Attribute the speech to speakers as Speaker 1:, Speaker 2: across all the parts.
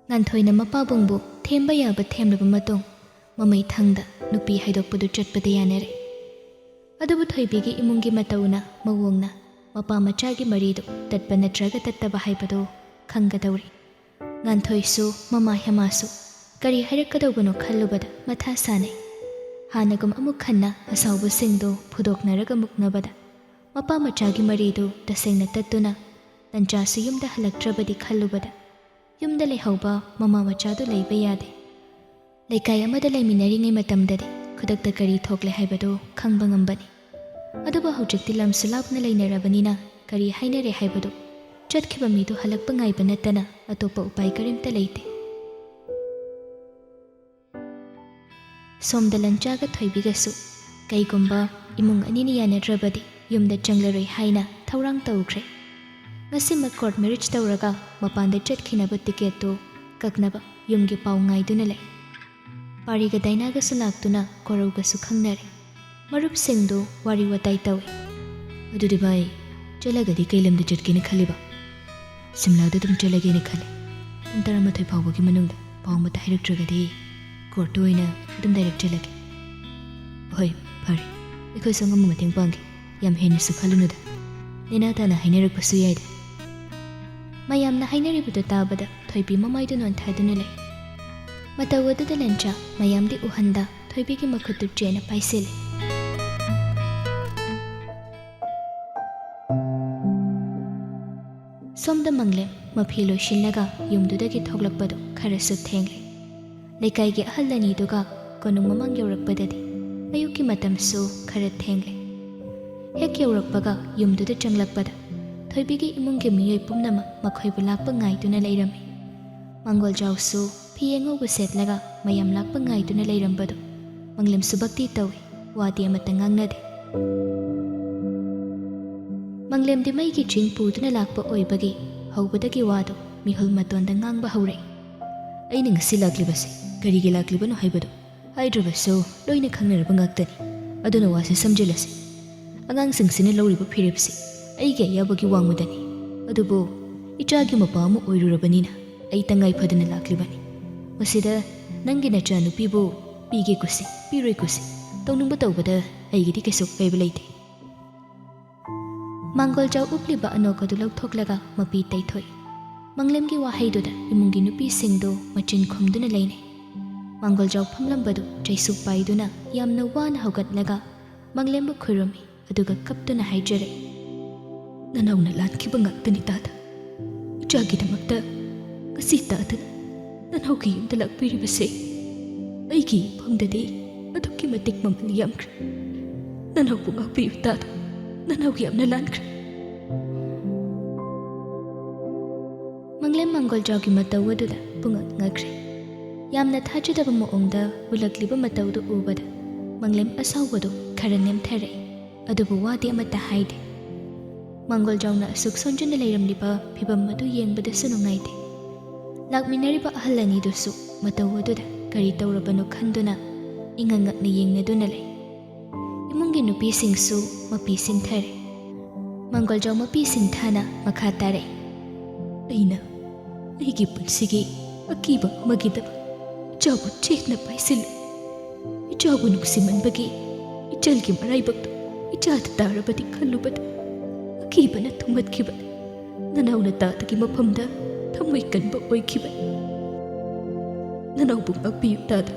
Speaker 1: ꯉꯥꯟꯊꯣꯏꯅ ꯃꯄꯥꯕꯨꯡꯕꯨ ꯊꯦꯝꯕ ꯌꯥꯕ ꯊꯦꯝꯂꯕ ꯃꯇꯨꯡ ꯃꯃꯩ ꯊꯪꯗ ꯅꯨꯄꯤ ꯍꯥꯏꯗꯣꯛꯄꯗꯨ ꯆꯠꯄꯗ ꯌꯥꯅꯔꯦ꯫ ꯑꯗꯨꯕꯨ ꯊꯣꯏꯕꯤꯒꯤ ꯏꯃꯨꯡꯒꯤ ꯃꯇꯧꯅ ꯃꯑꯣꯡꯅ ꯃꯄꯥ ꯃꯆꯥꯒꯤ ꯃꯔꯤꯗꯨ ꯇꯠꯄ ꯅꯠꯇ꯭ꯔꯒ ꯇꯠꯇꯕ ꯍꯥꯏꯕꯗꯨ ꯈꯪꯒꯗꯧꯔꯤ꯫ ꯉꯥꯟꯊꯣꯏꯁꯨ ꯃꯃꯥ ꯍꯦꯃꯥꯁꯨ ꯀꯔꯤ ꯍꯥꯏꯔꯛꯀꯗꯧꯕꯅꯣ ꯈꯜꯂꯨꯕꯗ ꯃꯊꯥ ꯁꯥꯅꯩ꯫ ꯍꯥꯟꯅꯒꯨꯝ ꯑꯃꯨꯛ ꯍꯟꯅ ꯑꯁꯥꯎꯕꯁꯤꯡꯗꯨ ꯐꯨꯗꯣꯛꯅꯔꯒ ꯃꯨꯛꯅꯕꯗ ꯃꯄꯥ ꯃꯆꯥꯒꯤ ꯃꯔꯤꯗꯨ ꯇꯁꯦꯡꯅ ꯇꯠꯇꯨꯅ ꯇꯟꯆꯥꯁꯨ ꯌꯨꯝꯗ ꯍꯜꯂꯛꯇ꯭ꯔꯕꯗꯤ ꯈꯜꯂꯨꯕꯗ ꯌꯨꯝꯗ ꯂꯩꯍꯧꯕ ꯃꯃꯥ ꯃꯆꯥꯗꯨ ꯂꯩꯕ ꯌꯥꯗꯦ꯫ ꯂꯩꯀꯥꯏ ꯑꯃꯗ ꯂꯩꯃꯤꯟꯅꯔꯤꯉꯩ ꯃꯇꯝꯗꯗꯤ ꯈꯨꯗꯛꯇ ꯀꯔꯤ ꯊꯣꯛꯂꯦ ꯍꯥꯏꯕꯗꯨ ꯈꯪꯕ ꯉꯝꯕꯅꯤ꯫ ꯑꯗꯨꯕꯨ ꯍꯧꯖꯤꯛꯇꯤ ꯂꯝꯁꯨ ꯂꯥꯞꯅ ꯂꯩꯅꯔꯕꯅꯤꯅ ꯀꯔꯤ ꯍꯥꯏꯅꯔꯦ ꯍꯥꯏꯕꯗꯨ ꯆꯠꯈꯤꯕ ꯃꯤꯗꯨ ꯍꯜꯂꯛꯄ ꯉꯥꯏꯕ ꯅꯠꯇꯅ ꯑꯇꯣꯞꯄ ꯎꯄꯥꯏ ꯀꯔꯤꯝꯇ ꯂꯩꯇꯦ꯫ ꯁꯣꯝꯗ ꯂꯟꯆꯥꯒ ꯊꯣꯏꯕꯤꯒꯁꯨ ꯀꯩꯒꯨꯝꯕ ꯏꯃꯨꯡ ꯑꯅꯤꯅ ꯌꯥꯅꯗ꯭ꯔꯕꯗꯤ ꯌꯨꯝꯗ ꯆꯪꯂꯔꯣꯏ ꯍꯥꯏꯅ ꯊꯧꯔꯥꯡ ꯇꯧꯈ꯭ꯔꯦ꯫ ꯉꯁꯤꯃꯛ ꯀꯣꯔꯠ ꯃꯦꯔꯤꯖ ꯇꯧꯔꯒ ꯃꯄꯥꯟꯗ ꯆꯠꯈꯤꯅꯕ ꯇꯤꯀꯦꯠꯇꯨ ꯀꯛꯅꯕ ꯌꯨꯝꯒꯤ ꯄꯥꯎ ꯉꯥꯏꯗꯨꯅ ꯂꯩ꯫ ꯄꯥꯔꯤꯒ ꯗꯥꯏꯅꯥꯒꯁꯨ ꯂꯥꯛꯇꯨꯅ ꯀꯣꯔꯧꯒꯁꯨ ꯈꯪꯅꯔꯦ꯫ ꯃꯔꯨꯞꯁꯤꯡꯗꯨ ꯋꯥꯔꯤ ꯋꯥꯇꯥꯏ ꯇꯧꯏ꯫
Speaker 2: ꯑꯗꯨꯗꯤ ꯚꯥꯏ ꯆꯠꯂꯒꯗꯤ ꯀꯩ ꯂꯝꯗ ꯆꯠꯀꯦꯅ ꯈꯜꯂꯤꯕ? ꯁꯤꯝꯂꯥꯗ ꯑꯗꯨꯝ ꯆꯠꯂꯒꯦꯅ ꯈꯜꯂꯦ꯫ ꯄꯨꯡ 11 ꯐꯥꯎꯕꯒꯤ ꯃꯅꯨꯡꯗ ꯄꯥꯎ ꯑꯃꯠꯇ ꯍꯥꯏꯔꯛꯇ꯭ꯔꯒꯗꯤ ꯀꯣꯔꯠꯇ ꯑꯣꯏꯅ ꯑꯗꯨꯝ ꯗꯥꯏꯔꯦꯛ ꯆꯠꯂꯒꯦ꯫ ꯍꯣꯏ ꯐꯔꯦ, ꯑꯩꯈꯣꯏꯁꯨ ꯑꯉꯝꯕ ꯃꯇꯦꯡ ꯄꯥꯡꯒꯦ꯫ ꯌꯥꯝ ꯍꯦꯟꯅꯁꯨ ꯈꯜꯂꯨꯅꯨꯗ, ꯅꯦꯅꯥ ꯇꯥꯅ ꯍꯥꯏꯅꯔꯛꯄꯁꯨ ꯌꯥꯏꯗ꯫
Speaker 1: ꯃꯌꯥꯝꯅ ꯍꯥꯏꯅꯔꯤꯕꯗꯨ ꯇꯥꯕꯗ ꯊꯣꯏꯕꯤ ꯃꯃꯥꯏꯗꯨ ꯅꯣꯟꯊꯗꯨꯅ ꯂꯩ꯫ ꯃꯇꯧ ꯑꯗꯨꯗ ꯂꯟꯆꯥ ꯃꯌꯥꯝꯗꯤ ꯎꯍꯟꯗ ꯊꯣꯏꯕꯤꯒꯤ ꯃꯈꯨꯠꯇꯨ ꯆꯦꯅ ꯄꯥꯏꯁꯤꯜꯂꯤ꯫ ꯁꯣꯝꯗ ꯃꯪꯂꯦꯝ ꯃꯐꯤ ꯂꯣꯏꯁꯤꯜꯂꯒ ꯌꯨꯝꯗꯨꯗꯒꯤ ꯊꯣꯛꯂꯛꯄꯗꯨ ꯈꯔꯁꯨ ꯊꯦꯡꯂꯦ꯫ ꯂꯩꯀꯥꯏꯒꯤ ꯑꯍꯜ ꯑꯅꯤꯗꯨꯒ ꯀꯣꯅꯨꯡ ꯃꯃꯥꯡ ꯌꯧꯔꯛꯄꯗꯗꯤ ꯑꯌꯨꯛꯀꯤ ꯃꯇꯝꯁꯨ ꯈꯔ ꯊꯦꯡꯂꯦ꯫ ꯍꯦꯛ ꯌꯧꯔꯛꯄꯒ ꯌꯨꯝꯗꯨꯗ ꯆꯪꯂꯛꯄꯗ ꯊꯣꯏꯕꯤꯒꯤ ꯏꯃꯨꯡꯒꯤ ꯃꯤꯑꯣꯏ ꯄꯨꯝꯅꯃꯛ ꯃꯈꯣꯏꯕꯨ ꯂꯥꯛꯄ ꯉꯥꯏꯗꯨꯅ ꯂꯩꯔꯝꯃꯤ꯫ ꯃꯥꯡꯒꯣꯜꯖꯥꯎꯁꯨ ꯐꯤ ꯑꯉꯧꯕ ꯁꯦꯠꯂꯒ ꯃꯌꯥꯝ ꯂꯥꯛꯄ ꯉꯥꯏꯗꯨꯅ ꯂꯩꯔꯝꯕꯗꯨ ꯃꯪꯂꯦꯝꯁꯨ ꯚꯛꯇꯤ ꯇꯧꯏ, ꯋꯥꯗꯤ ꯑꯃꯠꯇ ꯉꯥꯡꯅꯗꯦ꯫ ꯃꯪꯂꯦꯝꯗꯤ ꯃꯩꯒꯤ ꯆꯤꯡ ꯄꯨꯗꯨꯅ ꯂꯥꯛꯄ ꯑꯣꯏꯕꯒꯤ ꯍꯧꯕꯗꯒꯤ ꯋꯥꯗꯨ ꯃꯤꯍꯨꯜ ꯃꯇꯣꯟꯗ ꯉꯥꯡꯕ ꯍꯧꯔꯛꯏ꯫
Speaker 2: ꯑꯩꯅ ꯉꯁꯤ ꯂꯥꯛꯂꯤꯕꯁꯦ ꯀꯔꯤꯒꯤ ꯂꯥꯛꯂꯤꯕꯅꯣ ꯍꯥꯏꯕꯗꯨ ꯍꯥꯏꯗ꯭ꯔꯕꯁꯨ ꯂꯣꯏꯅ ꯈꯪꯅꯔꯕ ꯉꯥꯛꯇꯅꯤ꯫ ꯑꯗꯨꯅ ꯋꯥꯁꯦ ꯁꯝꯖꯤꯜꯂꯁꯤ꯫ ꯑꯉꯥꯡꯁꯤꯡꯁꯤꯅ ꯂꯧꯔꯤꯕ ꯐꯤꯔꯦꯞꯁꯤ ꯑꯩꯒꯤ ꯑꯌꯥꯕꯒꯤ ꯋꯥꯡꯃꯗꯅꯤ꯫ ꯑꯗꯨꯕꯨ ꯏꯆꯥꯒꯤ ꯃꯄꯥ ꯑꯃ ꯑꯣꯏꯔꯨꯔꯕꯅꯤꯅ ꯑꯩ ꯇꯉꯥꯏ ꯐꯗꯅ ꯂꯥꯛꯂꯤꯕꯅꯤ꯫ ꯃꯁꯤꯗ ꯅꯪꯒꯤ ꯅꯆꯥꯅꯨꯄꯤꯕꯨ ꯄꯤꯒꯦ ꯀꯨꯁꯤ ꯄꯤꯔꯣꯏ ꯀꯨꯁꯤ ꯇꯧꯅꯤꯡꯕ ꯇꯧꯕꯗ ꯑꯩꯒꯤꯗꯤ ꯀꯩꯁꯨ ꯀꯥꯏꯕ ꯂꯩꯇꯦ꯫
Speaker 1: ꯃꯥꯡꯒꯣꯜꯖꯥꯎ ꯎꯞꯂꯤꯕ ꯑꯅꯣꯛ ꯑꯗꯨ ꯂꯧꯊꯣꯛꯂꯒ ꯃꯄꯤ ꯇꯩꯊꯣꯛꯏ꯫ ꯃꯪꯂꯦꯝꯒꯤ ꯋꯥꯍꯩꯗꯨꯗ ꯏꯃꯨꯡꯒꯤ ꯅꯨꯄꯤꯁꯤꯡꯗꯨ ꯃꯆꯤꯟ ꯈꯨꯝꯗꯨꯅ ꯂꯩꯅꯩ꯫ ꯃꯥꯡꯒꯣꯜꯖꯥꯎ ꯐꯝꯂꯝꯕꯗꯨ ꯆꯩꯁꯨ ꯄꯥꯏꯗꯨꯅ ꯌꯥꯝꯅ ꯋꯥꯅ ꯍꯧꯒꯠꯂꯒ ꯃꯪꯂꯦꯝꯕꯨ ꯈꯨꯔꯨꯝꯃꯤ, ꯑꯗꯨꯒ ꯀꯞꯇꯨꯅ ꯍꯥꯏꯖꯔꯛꯏ꯫
Speaker 2: ꯅꯅꯥꯎꯅ ꯂꯥꯟꯈꯤꯕ ꯉꯥꯛꯇꯅꯤ ꯇꯥꯗ꯫ ꯏꯆꯥꯒꯤꯗꯃꯛꯇ ꯉꯁꯤ ꯇꯥꯗꯅ ꯅꯅꯥꯎꯒꯤ ꯌꯨꯝꯗ ꯂꯥꯛꯄꯤꯔꯤꯕꯁꯦ ꯑꯩꯒꯤ ꯏꯐꯝꯗꯗꯤ ꯑꯗꯨꯛꯀꯤ ꯃꯇꯤꯛ ꯃꯃꯜ ꯌꯥꯝꯈ꯭ꯔꯦ꯫ ꯅꯅꯥꯎꯕꯨ ꯉꯥꯛꯄꯤꯌꯨ ꯇꯥꯗ, ꯅꯅꯥꯎ ꯌꯥꯝꯅ ꯂꯥꯟꯈ꯭ꯔꯦ꯫
Speaker 1: ꯃꯪꯂꯦꯝ ꯃꯥꯡꯒꯣꯜꯖꯥꯎꯒꯤ ꯃꯇꯧ ꯑꯗꯨꯗ ꯄꯨꯡꯉꯛ ꯉꯛꯈ꯭ꯔꯦ꯫ ꯌꯥꯝꯅ ꯊꯥꯖꯗꯕ ꯃꯑꯣꯡꯗ ꯎꯠꯂꯛꯂꯤꯕ ꯃꯇꯧꯗꯨ ꯎꯕꯗ ꯃꯪꯂꯦꯝ ꯑꯁꯥꯎꯕꯗꯨ ꯈꯔ ꯅꯦꯝꯊꯔꯛꯏ, ꯑꯗꯨꯕꯨ ꯋꯥꯗꯤ ꯑꯃꯠꯇ ꯍꯥꯏꯗꯦ꯫ ꯃꯥꯡꯒꯣꯜꯖꯥꯎꯅ ꯑꯁꯨꯛ ꯁꯣꯟꯖꯤꯟꯅ ꯂꯩꯔꯝꯂꯤꯕ ꯐꯤꯚꯝ ꯑꯗꯨ ꯌꯦꯡꯕꯗꯁꯨ ꯅꯨꯡꯉꯥꯏꯇꯦ꯫ ꯂꯥꯛꯃꯤꯟꯅꯔꯤꯕ ꯑꯍꯜ ꯑꯅꯤꯗꯨꯁꯨ ꯃꯇꯧ ꯑꯗꯨꯗ ꯀꯔꯤ ꯇꯧꯔꯕꯅꯣ ꯈꯟꯗꯨꯅ ꯏꯉꯛ ꯉꯛꯅ ꯌꯦꯡꯅꯗꯨꯅ ꯂꯩ꯫ ꯏꯃꯨꯡꯒꯤ ꯅꯨꯄꯤꯁꯤꯡꯁꯨ ꯃꯄꯤ ꯁꯤꯡꯊꯔꯦ꯫ ꯃꯥꯡꯒꯣꯜꯖꯥꯎ ꯃꯄꯤ ꯁꯤꯡꯊꯥꯅ ꯃꯈꯥ ꯇꯥꯔꯛꯏ꯫
Speaker 2: ꯑꯩꯅ ꯑꯩꯒꯤ ꯄꯨꯟꯁꯤꯒꯤ ꯑꯀꯤꯕ ꯑꯃꯒꯤꯗꯃꯛ ꯏꯆꯥꯕꯨ ꯆꯦꯠꯅ ꯄꯥꯏꯁꯤꯜꯂꯨ꯫ ꯏꯆꯥꯕꯨ ꯅꯨꯡꯁꯤꯃꯟꯕꯒꯤ ꯏꯆꯜꯒꯤ ꯃꯔꯥꯏꯕꯛꯇꯨ ꯏꯆꯥꯗ ꯇꯥꯔꯕꯗꯤ ꯈꯜꯂꯨꯕꯗ ꯑꯀꯤꯕꯅ ꯊꯨꯝꯍꯠꯈꯤꯕꯅꯤ꯫ ꯅꯅꯥꯎꯅ ꯇꯥꯗꯒꯤ ꯃꯐꯝꯗ ꯊꯃꯣꯏ ꯀꯟꯕ ꯑꯣꯏꯈꯤꯕꯅꯤ꯫ ꯅꯅꯥꯎꯕꯨ ꯉꯥꯛꯄꯤꯌꯨ ꯇꯥꯗ꯫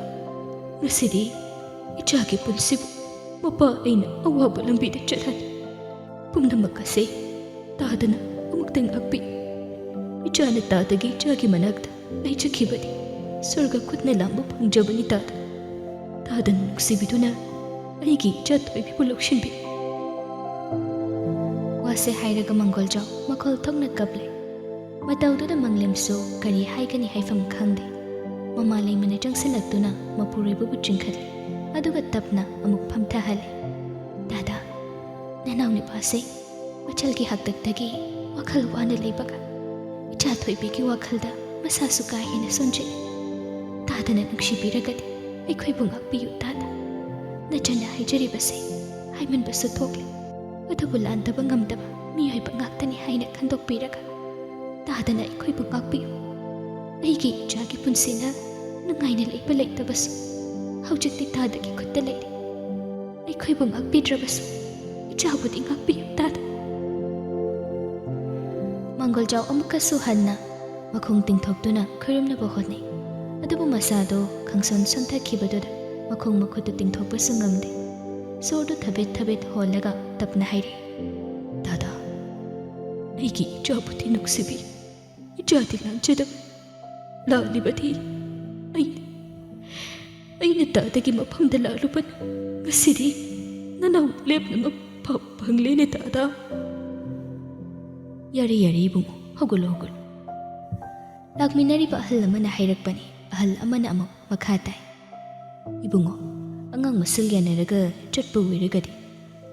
Speaker 2: ꯉꯁꯤꯗꯤ ꯏꯆꯥꯒꯤ ꯄꯨꯟꯁꯤꯕꯨ ꯃꯄꯥ ꯑꯩꯅ ꯑꯋꯥꯕ ꯂꯝꯕꯤꯗ ꯆꯠꯍꯟꯂꯤ꯫ ꯄꯨꯝꯅꯃꯛ ꯑꯁꯤ ꯇꯥꯗꯅ ꯑꯃꯨꯛꯇ ꯉꯥꯛꯄꯤꯌꯨ꯫ ꯏꯆꯥꯅ ꯇꯥꯗꯒꯤ ꯏꯆꯥꯒꯤ ꯃꯅꯥꯛꯇ ꯂꯩꯖꯈꯤꯕꯗꯤ ꯁ꯭ꯋꯔꯒ ꯈꯨꯠꯅ ꯂꯥꯝꯕ ꯐꯪꯖꯕꯅꯤ ꯇꯥꯗ꯫ ꯇꯥꯗꯅ ꯅꯨꯡꯁꯤꯕꯤꯗꯨꯅ ꯑꯩꯒꯤ ꯏꯆꯥ ꯊꯣꯏꯕꯤꯕꯨ ꯂꯧꯁꯤꯟꯕꯤꯌꯨ꯫
Speaker 1: ꯋꯥꯁꯦ ꯍꯥꯏꯔꯒ ꯃꯥꯡꯒꯣꯜꯖꯥꯎ ꯃꯈꯣꯜ ꯊꯣꯛꯅ ꯀꯞꯂꯦ꯫ ꯃꯇꯧꯗꯨꯗ ꯃꯪꯂꯦꯝꯁꯨ ꯀꯔꯤ ꯍꯥꯏꯒꯅꯤ ꯍꯥꯏꯐꯝ ꯈꯪꯗꯦ꯫ ꯃꯃꯥ ꯂꯩꯃꯅ ꯆꯪꯁꯤꯜꯂꯛꯇꯨꯅ ꯃꯄꯨꯔꯣꯏꯕꯕꯨ ꯆꯤꯡꯈꯠꯂꯤ, ꯑꯗꯨꯒ ꯇꯞꯅ ꯑꯃꯨꯛ ꯐꯝꯊꯍꯜꯂꯤ꯫ ꯗꯥꯗꯥ, ꯅꯅꯥꯎ ꯅꯨꯄꯥꯁꯦ ꯃꯆꯜꯒꯤ ꯍꯥꯛꯇꯛꯇꯒꯤ ꯋꯥꯈꯜ ꯋꯥꯅ ꯂꯩꯕꯒ ꯏꯆꯥ ꯊꯣꯏꯕꯤꯒꯤ ꯋꯥꯈꯜꯗ ꯃꯁꯥꯁꯨ ꯀꯥ ꯍꯦꯟꯅ ꯁꯣꯟꯖꯤꯜꯂꯤ꯫ ꯇꯥꯗꯅ ꯅꯨꯡꯁꯤꯕꯤꯔꯒꯗꯤ ꯑꯩꯈꯣꯏꯕꯨ ꯉꯥꯛꯄꯤꯌꯨ ꯇꯥꯗ꯫ ꯅꯆꯟꯅ ꯍꯥꯏꯖꯔꯤꯕꯁꯦ ꯍꯥꯏꯃꯟꯕꯁꯨ ꯊꯣꯛꯂꯤ, ꯑꯗꯨꯕꯨ ꯂꯥꯟꯗꯕ ꯉꯝꯗꯕ ꯃꯤꯑꯣꯏꯕ ꯉꯥꯛꯇꯅꯤ ꯍꯥꯏꯅ ꯈꯟꯗꯣꯛꯄꯤꯔꯒ ꯇꯥꯗꯅ ꯑꯩꯈꯣꯏꯕꯨ ꯉꯥꯛꯄꯤꯌꯨ꯫ ꯑꯩꯒꯤ ꯑꯩꯒꯤ ꯏꯆꯥꯒꯤ ꯄꯨꯟꯁꯤꯅ ꯅꯨꯡꯉꯥꯏꯅ ꯂꯩꯕ ꯂꯩꯇꯕꯁꯨ ꯍꯧꯖꯤꯛꯇꯤ ꯇꯥꯗꯒꯤ ꯈꯨꯠꯇ ꯂꯩꯔꯤ. ꯑꯩꯈꯣꯏꯕꯨ ꯉꯥꯛꯄꯤꯗ꯭ꯔꯕꯁꯨ ꯏꯆꯥꯕꯨꯗꯤ ꯉꯥꯛꯄꯤꯌꯨ ꯇꯥꯗ. ꯃꯪꯒꯣꯜꯖꯥꯎ ꯑꯃꯨꯛꯀꯁꯨ ꯍꯟꯅ ꯃꯈꯣꯡ ꯇꯤꯡꯊꯣꯛꯇꯨꯅ ꯈꯨꯔꯨꯝꯅꯕ ꯍꯣꯠꯅꯩ. ꯑꯗꯨꯕꯨ ꯃꯁꯥꯗꯣ ꯈꯪꯁꯣꯟ ꯁꯣꯟꯊꯈꯤꯕꯗꯨꯗ ꯃꯈꯣꯡ ꯃꯈꯨꯠꯇꯨ ꯇꯤꯡꯊꯣꯛꯄꯁꯨ ꯉꯝꯗꯦ. ꯁꯣꯔꯗꯨ ꯊꯕꯦꯠ ꯊꯕꯦꯠ ꯍꯣꯜꯂꯒ ꯇꯞꯅ ꯍꯥꯏꯔꯤ.
Speaker 2: ꯗꯥꯗꯥ, ꯑꯩꯒꯤ ꯏꯆꯥꯕꯨꯗꯤ ꯅꯨꯡꯁꯤꯕꯤ. ꯏꯆꯥꯗꯤ ꯂꯥꯟꯖꯗꯕ. ꯂꯥꯜꯂꯤꯕꯗꯤ ꯑꯩꯅ ꯗꯥꯗꯥꯒꯤ ꯃꯐꯝꯗ ꯂꯥꯜꯂꯨꯕꯅ ꯉꯁꯤꯗꯤ ꯅꯅꯥꯎ ꯂꯦꯞꯅ ꯐꯪꯂꯦꯅꯦ ꯗꯥꯗꯥ. ꯌꯥꯔꯦ ꯌꯥꯔꯦ ꯏꯕꯨꯡꯉꯣ, ꯍꯧꯒꯠꯂꯣ ꯍꯧꯒꯠꯂꯣ.
Speaker 1: ꯂꯥꯛꯃꯤꯟꯅꯔꯤꯕ ꯑꯍꯜ ꯑꯃꯅ ꯍꯥꯏꯔꯛꯄꯅꯤ. ꯑꯍꯜ ꯑꯃꯅ ꯑꯃꯨꯛ ꯃꯈꯥ ꯇꯥꯏ.
Speaker 2: ꯏꯕꯨꯡꯉꯣ, ꯑꯉꯥꯡ ꯃꯁꯦꯜ ꯌꯥꯅꯔꯒ ꯆꯠꯄ ꯑꯣꯏꯔꯒꯗꯤ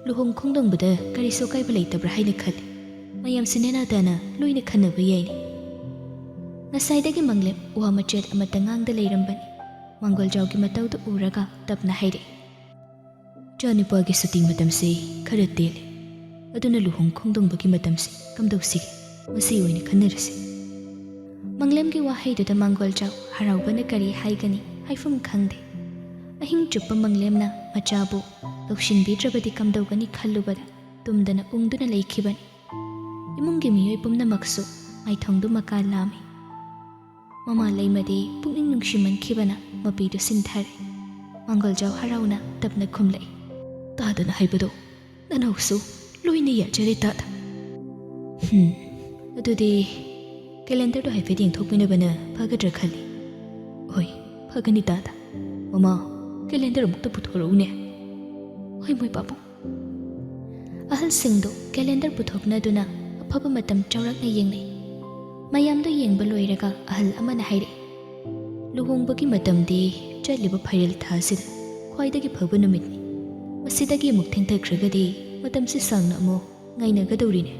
Speaker 2: ꯂꯨꯍꯣꯡ ꯈꯣꯡꯗꯣꯡꯕꯗ ꯀꯔꯤꯁꯨ ꯑꯀꯥꯏꯕ ꯂꯩꯇꯕ꯭ꯔꯥ ꯍꯥꯏꯅ ꯈꯜꯂꯤ. ꯃꯌꯥꯝꯁꯤ ꯅꯦꯅꯥ ꯇꯥꯅ ꯂꯣꯏꯅ ꯈꯟꯅꯕ ꯌꯥꯏꯅꯤ.
Speaker 1: ꯉꯁꯥꯏꯗꯒꯤ ꯃꯪꯂꯦꯝ ꯋꯥ ꯃꯆꯦꯠ ꯑꯃꯠꯇ ꯉꯥꯡꯗ ꯂꯩꯔꯝꯕꯅꯤ. ꯃꯪꯒꯣꯜꯖꯥꯎꯒꯤ ꯃꯇꯧꯗꯨ ꯎꯔꯒ ꯇꯞꯅ ꯍꯥꯏꯔꯛꯏ.
Speaker 2: ꯏꯆꯥꯅꯨꯄꯥꯒꯤ ꯁꯨꯇꯤ ꯃꯇꯝꯁꯤ ꯈꯔ ꯇꯦꯜꯂꯤ. ꯑꯗꯨꯅ ꯂꯨꯍꯣꯡ ꯈꯣꯡꯗꯣꯡꯕꯒꯤ ꯃꯇꯝꯁꯤ ꯀꯝꯗꯧꯁꯤꯒꯦ? ꯃꯁꯤ ꯑꯣꯏꯅ ꯈꯟꯅꯔꯁꯤ.
Speaker 1: ꯃꯪꯂꯦꯝꯒꯤ ꯋꯥꯍꯩꯗꯨꯗ ꯃꯪꯒꯣꯜꯖꯥꯎ ꯍꯔꯥꯎꯕꯅ ꯀꯔꯤ ꯍꯥꯏꯒꯅꯤ ꯍꯥꯏꯐꯝ ꯈꯪꯗꯦ. ꯑꯍꯤꯡ ꯆꯨꯞꯄ ꯃꯪꯂꯦꯝꯅ ꯃꯆꯥꯕꯨ ꯂꯧꯁꯤꯟꯕꯤꯗ꯭ꯔꯕꯗꯤ ꯀꯝꯗꯧꯒꯅꯤ ꯈꯜꯂꯨꯕꯗ ꯇꯨꯝꯗꯅ ꯎꯪꯗꯨꯅ ꯂꯩꯈꯤꯕꯅꯤ. ꯏꯃꯨꯡꯒꯤ ꯃꯤꯑꯣꯏ ꯄꯨꯝꯅꯃꯛꯁꯨ ꯃꯥꯏꯊꯣꯡꯗꯨ ꯃꯀꯥ ꯂꯥꯝꯃꯤ. ꯃꯃꯥ ꯂꯩꯃꯗꯤ ꯄꯨꯛꯅꯤꯡ ꯅꯨꯡꯁꯤꯃꯟꯈꯤꯕꯅ ꯃꯄꯤꯗꯨ ꯁꯤꯟꯊꯔꯦ. ꯃꯪꯒꯣꯜꯖꯥꯎ ꯍꯔꯥꯎꯅ ꯇꯞꯅ ꯈꯨꯝꯂꯛꯏ.
Speaker 2: ꯇꯥꯗꯅ ꯍꯥꯏꯕꯗꯣ ꯅꯅꯥꯎꯁꯨ ꯂꯣꯏꯅ ꯌꯥꯖꯔꯦ ꯇꯥꯗ. ꯑꯗꯨꯗꯤ ꯀꯦꯂꯦꯟꯗꯔꯗꯣ ꯍꯥꯏꯐꯦꯠ ꯌꯦꯡꯊꯣꯛꯃꯤꯟꯅꯕꯅ ꯐꯒꯗ꯭ꯔꯥ ꯈꯜꯂꯤ. ꯍꯣꯏ, ꯐꯒꯅꯤ ꯇꯥꯗ. ꯃꯃꯥ, ꯀꯦꯂꯦꯟꯗꯔ ꯑꯃꯨꯛꯇ ꯄꯨꯊꯣꯔꯛꯎꯅꯦ.
Speaker 1: ꯍꯣꯏ ꯃꯣꯏ ꯄꯥꯕꯨꯡ. ꯑꯍꯜꯁꯤꯡꯗꯨ ꯀꯦꯂꯦꯟꯗꯔ ꯄꯨꯊꯣꯛꯅꯗꯨꯅ ꯑꯐꯕ ꯃꯇꯝ ꯆꯥꯎꯔꯥꯛꯅ ꯌꯦꯡꯅꯩ. ꯃꯌꯥꯝꯗꯨ ꯌꯦꯡꯕ ꯂꯣꯏꯔꯒ ꯑꯍꯜ ꯑꯃꯅ ꯍꯥꯏꯔꯛꯏ.
Speaker 2: ꯂꯨꯍꯣꯡꯕꯒꯤ ꯃꯇꯝꯗꯤ ꯆꯠꯂꯤꯕ ꯐꯩꯔꯦꯜ ꯊꯥꯁꯤꯗ ꯈ꯭ꯋꯥꯏꯗꯒꯤ ꯐꯕ ꯅꯨꯃꯤꯠꯅꯤ. ꯃꯁꯤꯗꯒꯤ ꯑꯃꯨꯛ ꯊꯦꯡꯊꯈ꯭ꯔꯒꯗꯤ ꯃꯇꯝꯁꯤ ꯁꯥꯡꯅ ꯑꯃꯨꯛ ꯉꯥꯏꯅꯒꯗꯧꯔꯤꯅꯦ.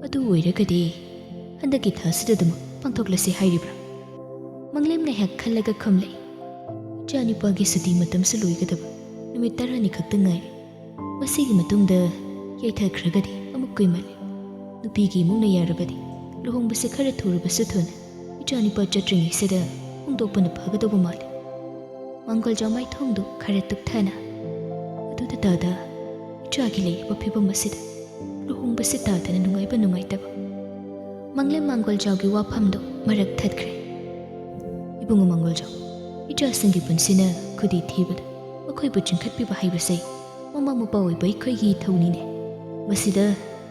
Speaker 2: ꯑꯗꯨ ꯑꯣꯏꯔꯒꯗꯤ ꯍꯟꯗꯛꯀꯤ ꯊꯥꯁꯤꯗꯃꯛ ꯄꯥꯡꯊꯣꯛꯂꯁꯤ ꯍꯥꯏꯔꯤꯕ꯭ꯔꯥ?
Speaker 1: ꯃꯪꯂꯦꯝ ꯉꯥꯏꯍꯥꯛ ꯈꯜꯂꯒ ꯈꯨꯝꯂꯛꯏ.
Speaker 2: ꯏꯆꯥꯅꯨꯄꯥꯒꯤ ꯁꯨꯇꯤ ꯃꯇꯝꯁꯨ ꯂꯣꯏꯒꯗꯕ ꯅꯨꯃꯤꯠ 10 ꯈꯛꯇ ꯉꯥꯏꯔꯦ. ꯃꯁꯤꯒꯤ ꯃꯇꯨꯡꯗ ꯌꯩꯊꯈ꯭ꯔꯒꯗꯤ ꯑꯃꯨꯛ ꯀꯨꯏꯃꯜꯂꯤ. ꯅꯨꯄꯤꯒꯤ ꯏꯃꯨꯡꯅ ꯌꯥꯔꯕꯗꯤ ꯂꯨꯍꯣꯡꯕꯁꯦ ꯈꯔ ꯊꯨꯔꯕꯁꯨ ꯊꯨꯅ ꯏꯆꯥꯅꯨꯄꯥ ꯆꯠꯇ꯭ꯔꯤꯉꯩꯁꯤꯗ ꯍꯣꯡꯗꯣꯛꯄꯅ ꯐꯒꯗꯧꯕ ꯃꯥꯜꯂꯤ.
Speaker 1: ꯃꯪꯒꯣꯜꯖꯥꯎ ꯃꯥꯏꯊꯣꯡꯗꯨ ꯈꯔ ꯇꯨꯛꯊꯅ.
Speaker 2: ꯑꯗꯨꯗ ꯇꯥꯗ, ꯏꯆꯥꯒꯤ ꯂꯩꯔꯤꯕ ꯐꯤꯕꯝ ꯑꯁꯤꯗ ꯂꯨꯍꯣꯡꯕꯁꯤ ꯇꯥꯗꯅ ꯅꯨꯡꯉꯥꯏꯕ ꯅꯨꯡꯉꯥꯏꯇꯕ.
Speaker 1: ꯃꯪꯂꯦꯝ ꯃꯪꯒꯣꯜꯖꯥꯎꯒꯤ ꯋꯥꯐꯝꯗꯨ ꯃꯔꯛ ꯊꯠꯈ꯭ꯔꯦ.
Speaker 2: ꯏꯕꯨꯡꯉꯣ ꯃꯪꯒꯣꯜꯖꯥꯎ, ꯏꯆꯥꯁꯤꯡꯒꯤ ꯄꯨꯟꯁꯤꯅ ꯈꯨꯗꯤ ꯊꯤꯕꯗ ꯃꯈꯣꯏꯕꯨ ꯆꯤꯡꯈꯠꯄꯤꯕ ꯍꯥꯏꯕꯁꯦ ꯃꯃꯥ ꯃꯄꯥ ꯑꯣꯏꯕ ꯑꯩꯈꯣꯏꯒꯤ ꯏꯊꯧꯅꯤꯅꯦ. ꯃꯁꯤꯗ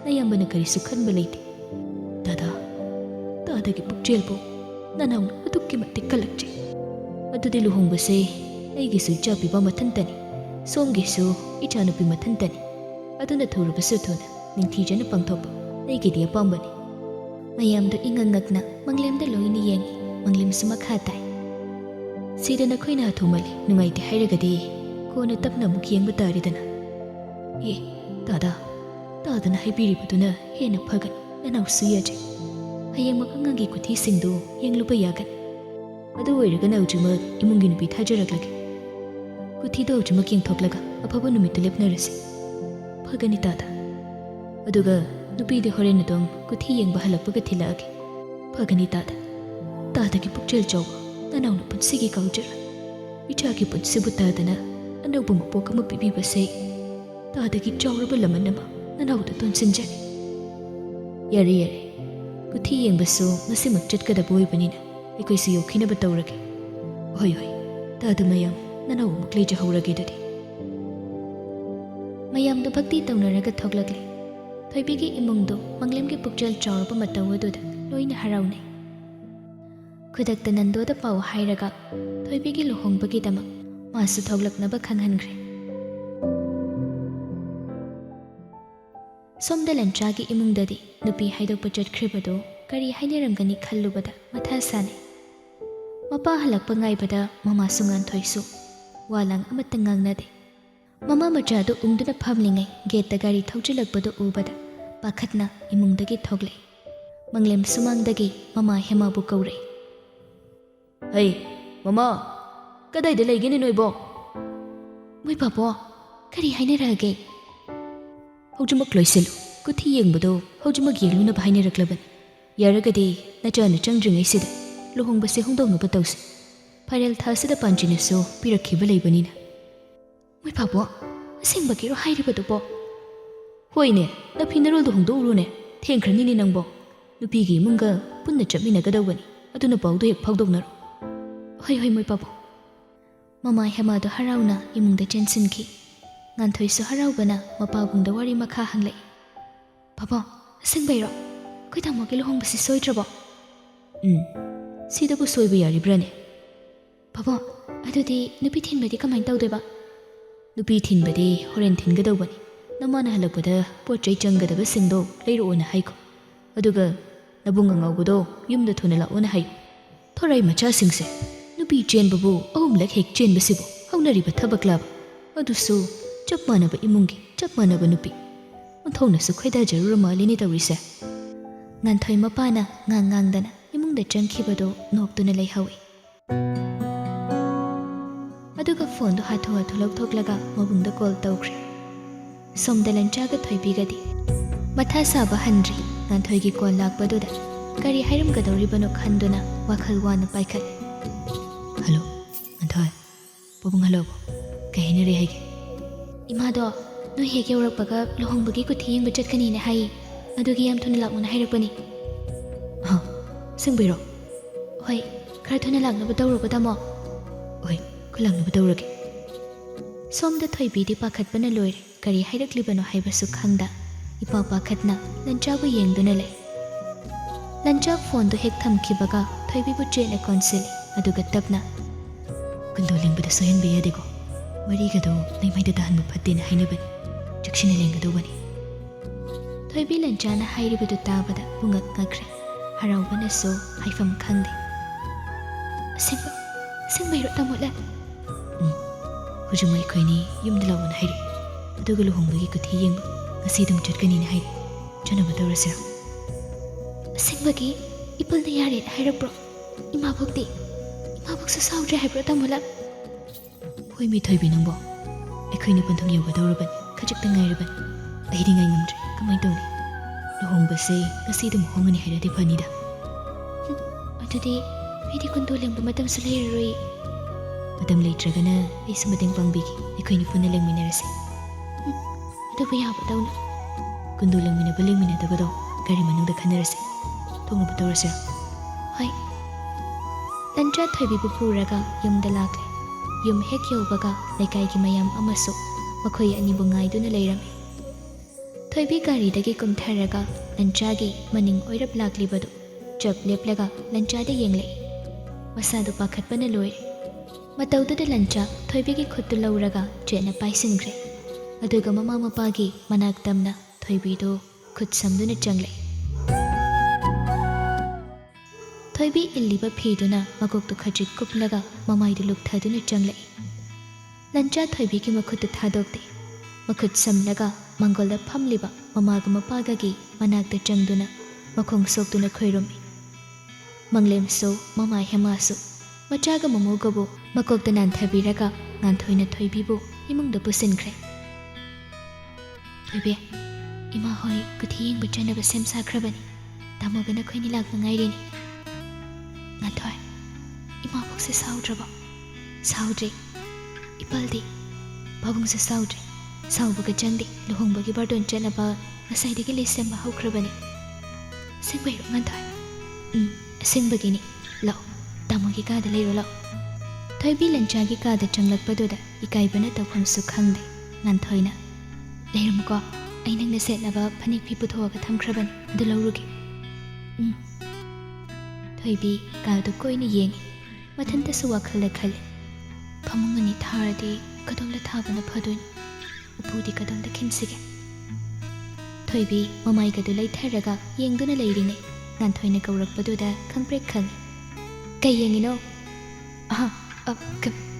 Speaker 2: ꯅꯌꯥꯝꯕꯅ ꯀꯔꯤꯁꯨ ꯈꯟꯕ ꯂꯩꯇꯦ. ꯗꯥꯗꯥ, ꯇꯥꯗꯒꯤ ꯄꯨꯛꯆꯦꯜꯕꯨ ꯅꯅꯥꯎꯅ ꯑꯗꯨꯛꯀꯤ ꯃꯇꯤꯛ ꯀꯜꯂꯛꯆꯩ. ꯑꯗꯨꯗꯤ ꯂꯨꯍꯣꯡꯕꯁꯦ ꯑꯩꯒꯤꯁꯨ ꯏꯆꯥ ꯄꯤꯕ ꯃꯊꯟꯇꯅꯤ, ꯁꯣꯝꯒꯤꯁꯨ ꯏꯆꯥꯅꯨꯄꯤ ꯃꯊꯟꯇꯅꯤ. ꯑꯗꯨꯅ ꯊꯨꯔꯕꯁꯨ ꯊꯨꯅ ꯅꯤꯡꯊꯤꯖꯅ ꯄꯥꯡꯊꯣꯛꯄ ꯑꯩꯒꯤꯗꯤ ꯑꯄꯥꯝꯕꯅꯤ.
Speaker 1: ꯃꯌꯥꯝꯗꯨ ꯏꯉꯛꯉꯛꯅ ꯃꯪꯂꯦꯝꯗ ꯂꯣꯏꯅ ꯌꯦꯡꯉꯤ. ꯃꯪꯂꯦꯝꯁꯨ ꯃꯈꯥ ꯇꯥꯏ.
Speaker 2: ꯁꯤꯗ ꯅꯈꯣꯏꯅ ꯍꯥꯊꯨꯃꯜꯂꯤ ꯅꯨꯡꯉꯥꯏꯇꯦ ꯍꯥꯏꯔꯒꯗꯤ ꯀꯣꯟꯅ ꯇꯞꯅ ꯑꯃꯨꯛ ꯌꯦꯡꯕ ꯇꯥꯔꯦꯗꯅ. ꯗꯥꯗꯥ, ꯇꯥꯗꯅ ꯍꯥꯏꯕꯤꯔꯤꯕꯗꯨꯅ ꯍꯦꯟꯅ ꯐꯒꯅꯤ. ꯅꯅꯥꯎꯁꯨ ꯌꯥꯖꯩ. ꯍꯌꯦꯡꯃꯛ ꯑꯉꯥꯡꯒꯤ ꯈꯨꯊꯤꯁꯤꯡꯗꯨ ꯌꯦꯡꯂꯨꯕ ꯌꯥꯒꯅꯤ. ꯑꯗꯨ ꯑꯣꯏꯔꯒꯅ ꯍꯧꯖꯤꯛꯃꯛ ꯏꯃꯨꯡꯒꯤ ꯅꯨꯄꯤ ꯊꯥꯖꯔꯛꯂꯒꯦ. ꯈꯨꯊꯤꯗꯣ ꯍꯧꯖꯤꯛꯃꯛ ꯌꯦꯡꯊꯣꯛꯂꯒ ꯑꯐꯕ ꯅꯨꯃꯤꯠꯇ ꯂꯦꯞꯅꯔꯁꯤ. ꯐꯒꯅꯤ ꯇꯥꯗ. ꯑꯗꯨꯒ ꯅꯨꯄꯤꯗꯤ ꯍꯣꯔꯦꯟ ꯑꯗꯨꯝ ꯈꯨꯊꯤ ꯌꯦꯡꯕ ꯍꯜꯂꯛꯄꯒ ꯊꯤꯜꯂꯛꯑꯒꯦ. ꯐꯒꯅꯤ ꯇꯥꯗ. ꯇꯥꯗꯒꯤ ꯄꯨꯛꯆꯦꯜ ꯆꯥꯎꯕ ꯅꯅꯥꯎꯅ ꯄꯨꯟꯁꯤꯒꯤ ꯀꯥꯎꯖꯔ. ꯏꯆꯥꯒꯤ ꯄꯨꯟꯁꯤꯕꯨ ꯇꯥꯗꯅ ꯑꯅꯧꯕ ꯃꯄꯣꯛ ꯑꯃ ꯄꯤꯕꯤꯕꯁꯦ ꯇꯥꯗꯒꯤ ꯆꯥꯎꯔꯕ ꯂꯃꯟ ꯑꯃ ꯅꯅꯥꯎꯗ ꯇꯣꯟꯁꯤꯟꯖꯔꯤ. ꯌꯥꯔꯦ ꯌꯥꯔꯦ, ꯈꯨꯊꯤ ꯌꯦꯡꯕꯁꯨ ꯉꯁꯤꯃꯛ ꯆꯠꯀꯗꯕ ꯑꯣꯏꯕꯅꯤꯅ ꯑꯩꯈꯣꯏꯁꯨ ꯌꯧꯈꯤꯅꯕ ꯇꯧꯔꯒꯦ. ꯍꯣꯏ ꯍꯣꯏ, ꯇꯥꯗ ꯃꯌꯥꯝ ꯅꯅꯥꯎ ꯑꯃꯨꯛ ꯂꯩꯖꯍꯧꯔꯒꯦ. ꯑꯗꯨꯗꯤ
Speaker 1: ꯃꯌꯥꯝꯗꯨ ꯚꯛꯇꯤ ꯇꯧꯅꯔꯒ ꯊꯣꯛꯂꯛꯂꯦ. ꯊꯣꯏꯕꯤꯒꯤ ꯏꯃꯨꯡꯗꯨ ꯃꯪꯂꯦꯝꯒꯤ ꯄꯨꯛꯆꯦꯜ ꯆꯥꯎꯔꯕ ꯃꯇꯧ ꯑꯗꯨꯗ ꯂꯣꯏꯅ ꯍꯔꯥꯎꯅꯩ. ꯈꯨꯗꯛꯇ ꯅꯟꯗꯣꯗ ꯄꯥꯎ ꯍꯥꯏꯔꯒ ꯊꯣꯏꯕꯤꯒꯤ ꯂꯨꯍꯣꯡꯕꯒꯤꯗꯃꯛ ꯃꯥꯁꯨ ꯊꯣꯛꯂꯛꯅꯕ ꯈꯪꯍꯟꯈ꯭ꯔꯦ. ꯁꯣꯝꯗ ꯂꯟꯆꯥꯒꯤ ꯏꯃꯨꯡꯗꯗꯤ ꯅꯨꯄꯤ ꯍꯥꯏꯗꯣꯛꯄ ꯆꯠꯈ꯭ꯔꯤꯕꯗꯨ ꯀꯔꯤ ꯍꯥꯏꯅꯔꯝꯒꯅꯤ ꯈꯜꯂꯨꯕꯗ ꯃꯊꯥ ꯁꯥꯅꯩ. ꯃꯄꯥ ꯍꯜꯂꯛꯄ ꯉꯥꯏꯕꯗ ꯃꯃꯥꯁꯨ ꯉꯥꯟꯊꯣꯏꯁꯨ ꯋꯥꯂꯥꯡ ꯑꯃꯠꯇ ꯉꯥꯡꯅꯗꯦ. ꯃꯃꯥ ꯃꯆꯥꯗꯨ ꯎꯪꯗꯨꯅ ꯐꯝꯂꯤꯉꯩ ꯒꯦꯠꯇ ꯒꯥꯔꯤ ꯊꯧꯖꯤꯜꯂꯛꯄꯗꯨ ꯎꯕꯗ ꯄꯥꯈꯠꯅ ꯏꯃꯨꯡꯗꯒꯤ ꯊꯣꯛꯂꯛꯏ. ꯃꯪꯂꯦꯝ ꯁꯨꯃꯥꯡꯗꯒꯤ ꯃꯃꯥ ꯍꯦꯃꯥꯕꯨ ꯀꯧꯔꯛꯏ.
Speaker 2: ꯍꯩ ꯃꯃꯥ, ꯀꯗꯥꯏꯗ ꯂꯩꯒꯦꯅꯦ ꯅꯣꯏꯕꯣ?
Speaker 1: ꯃꯣꯏ ꯕꯥꯕꯣ, ꯀꯔꯤ ꯍꯥꯏꯅꯔꯛꯑꯒꯦ?
Speaker 2: ꯍꯧꯖꯤꯛꯃꯛ ꯂꯣꯏꯁꯤꯜꯂꯨ. ꯈꯨꯊꯤ ꯌꯦꯡꯕꯗꯣ ꯍꯧꯖꯤꯛꯃꯛ ꯌꯦꯡꯂꯨꯅꯕ ꯍꯥꯏꯅꯔꯛꯂꯕꯅꯤ. ꯌꯥꯔꯒꯗꯤ ꯅꯆꯥꯅ ꯆꯪꯗ꯭ꯔꯤꯉꯩꯁꯤꯗ luhongbase hongdongnaba tawse. Phairel thasida panjinasu pirakhiba leibanina. Moi pabo, asengba kiro hairibadubo. Hoine, na phinaroldu hongdourune. Thengkhrani ni nangbo. Nupigi imunga punna chapminagadawbani. Aduna pawdu hek phawdoknaro. Hoi moi pabo. Mama Hema do harauna imungda chensinki. Nganthoisu haraubana mapabungda wari makha hanglei. Pabo, asengbairo. Koi tamogi luhongbasi soidrabo. Sidabu soiba yaribrane. Pabo, adudi nupi thinbadi kamain tawdeba. Nupi thinbadi horen thingadawbani. Namana halakpada pochai changadaba singdo leiroona haiko. Aduga nabunga ngawbudo yumda thuna laona hayo. Thorai macha singse. Nupi chenbabu ahumlak hek chenbasibu haunariba thabaklaba. Adusu chap manaba imungi chap manaba nupi. Onthongnasu khaidajarura malini tawrise. Nganthoi mapana ngangdana imungda changkhibado noktuna leihawi. Aduga phone do hatho lauthoklaga mabungda call tawkhre. Somda lanchaga thoibigadi matha saba handri nganthoigi call lakpaduda kari hairamgadawribano khanduna wakhal wana paikhat. Hello, Anthoi. Pabung hello. Kahinari haige. Imado, no hege urakpaga luhongbagi ko thiyeng bachat kanina hai. Adugi yam thuna lakmuna hairakpani. Ha, singbiro. Hoi, khara thuna laknaba tawraba mo. Oi, kulaknaba tawrage. Somda thoibidi pakhatpana loire kari hairaklibano haibasu khangda. Ipa pakhatna lanchabu yengduna lei. Lanchab phone do hek thamkhibaga thoibibu chena konsili. Aduga tapna kundolengbada sohenba yadego warigado naimaida dahanba phattena hainabani chakshina lengadobani thoibi lanchana hairibadu tabada bungak ngakre haraubanaso haifam khangde singbairo tamola hujumai khoini yumda lawon hairi aduga luhongbagi kuthi yengba ngasi dum chatkani na hairi chanaba tawrasira singbagi ipalna yare hairapro imabukti Mabuksa saudre haibro tamola. Hoi mi thoibi nangbo. Ekhoini panthong yogadawraban khajikta ngairaban. Aidi ngai ngamdre kamai tawni. Luhongbase ngasidum hongani hairadi phanida. Adudi pidi kundolengba matam sa leiraroi. Matam leitragana aisu mateng pangbigi ekhoini punna lengminarase. Adubu yaba tawna. Kundolengminaba lengminadabado gari manungda khanarase. Thongnaba tawrasira. Hai. Lancha thoibibu puraga yumda lakle. Yum hek yaubaga leikaigi mayam amasu makhoi anibu ngaiduna leirame. Thoibi garidagi kumtharaga lanchagi maning oirap laklibadu chap leplaga lanchada yengle. Masadu pakhatpana loire. Mataududa lancha thoibigi khuttu lauraga chena paisingre. Aduga mama mapagi manaktamna thoibidu khut samduna changle. Thoibi illiba phiduna makoktu khajik kuplaga mamaidu lukthaduna changle. Lancha thoibi ki makhut thadokte. Makhut samlaga mangolda phamliba mamaga mapagagi manakta changduna makhong soktuna khoirumi. Manglemso mama hemasu machaga mamugabu makokta nanthabiraga nganthoina thoibibu imungda pusinkre. Thoibi ima hoi kuthiyeng bachanaba semsakhrabani tamogana khoini lakna ngairini. Nanthoi, ima bukse saudraba. Saudre. Ipaldi. Babungse saudre. Saubaga changdi. Luhongbagi bardon chanaba. Ngasaidagi lesemba haukrabani. Singbairo nganthoi. Singbagi ni. Lao. Tamogi kada leiro lao. Thoibi lanchagi kada changlakpaduda. Ikaibana tawphamsu khangde. Nganthoina. Leirumko. Ai nangna setnaba phanik phi puthoga thamkrabani. Adu laurugi. Thoibi kaadu koina yengi mathanta su wakhalda khale phamungani tharadi kadongla thabana phadoin upudi kadongda khinsige Thoibi mamai gadu leitharaga yengduna leirine nganthoina kaurakpaduda khangprek khang kai yengino